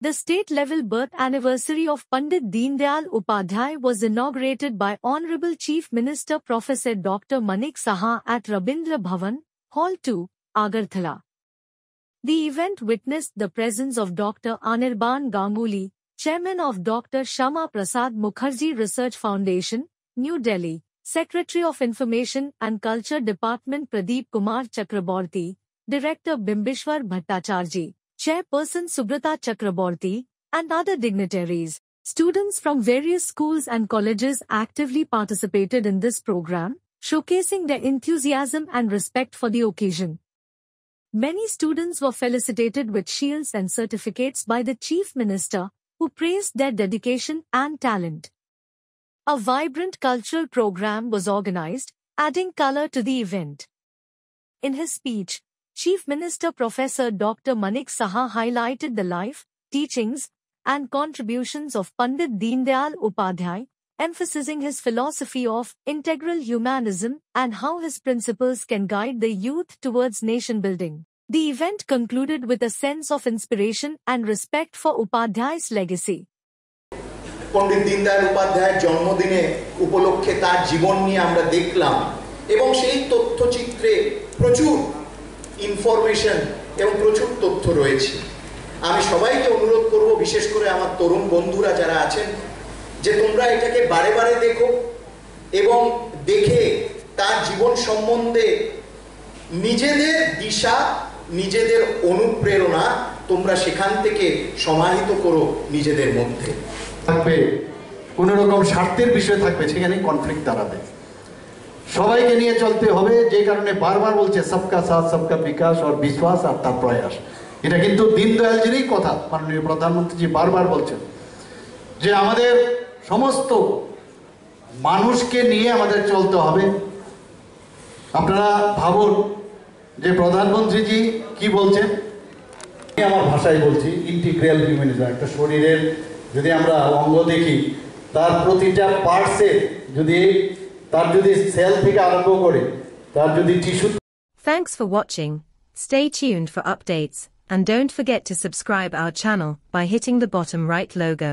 The state-level birth anniversary of Pandit Deendayal Upadhyay was inaugurated by Honorable Chief Minister Professor Dr. Manik Saha at Rabindra Bhavan, Hall 2, Agartala. The event witnessed the presence of Dr. Anirban Ganguly, Chairman of Dr. Shama Prasad Mukherjee Research Foundation, New Delhi, Secretary of Information and Culture Department Pradeep Kumar Chakraborty, Director Bimbishwar Bhattacharjee, Chairperson Subrata Chakraborty, and other dignitaries. Students from various schools and colleges actively participated in this program, showcasing their enthusiasm and respect for the occasion. Many students were felicitated with shields and certificates by the Chief Minister, who praised their dedication and talent. A vibrant cultural program was organized, adding color to the event. In his speech, Chief Minister Professor Dr. Manik Saha highlighted the life, teachings, and contributions of Pandit Deendayal Upadhyay, emphasizing his philosophy of integral humanism and how his principles can guide the youth towards nation building. The event concluded with a sense of inspiration and respect for Upadhyay's legacy. Pandit Deendayal উপাধ্যায়ের জন্মদিনে উপলক্ষে তার জীবন নিয়ে আমরা দেখলাম এবং সেই তথ্যচিত্রে প্রচুর information এবং প্রচুর তথ্য রয়েছে। আমি সবাইকে অনুরোধ করব, বিশেষ করে আমার তরুণ বন্ধুরা যারা আছেন, যে তোমরা এটাকে বারে বারে দেখো এবং দেখে তার জীবন সম্বন্ধে নিজেদের দিশা, নিজেদের অনুপ্রেরণা তোমরা সেখান থেকে সমাহিত করো নিজেদের মধ্যে। থাকবে কোনো রকম স্বার্থের বিষয় থাকবে, সেখানে কনফ্লিক্ট দাঁড়াবে। সবাইকে নিয়ে চলতে হবে, যে কারণে বারবার বলছে সবকা সাথ সবকা বিকাশ আর বিশ্বাস আর তার প্রয়াস। এটা কিন্তু দীনদয়ালজিরই কথা, মাননীয় প্রধানমন্ত্রীজি বারবার বলছেন যে আমাদের সমস্ত মানুষকে নিয়ে আমাদের চলতে হবে। আপনারা ভাবুন যে প্রধানমন্ত্রীজি কি বলছেন, আমি আমার ভাষায় বলছি, ইন্টিগ্রাল হিউম্যানিজম। একটা শরীরের যদি আমরা অঙ্গ দেখি, তার প্রতিটা পার্টসে যদি সেল থেকে আরম্ভ করে তার যদি tissue. Thanks for watching. Stay tuned for updates and don't forget to subscribe our channel by hitting the bottom right logo.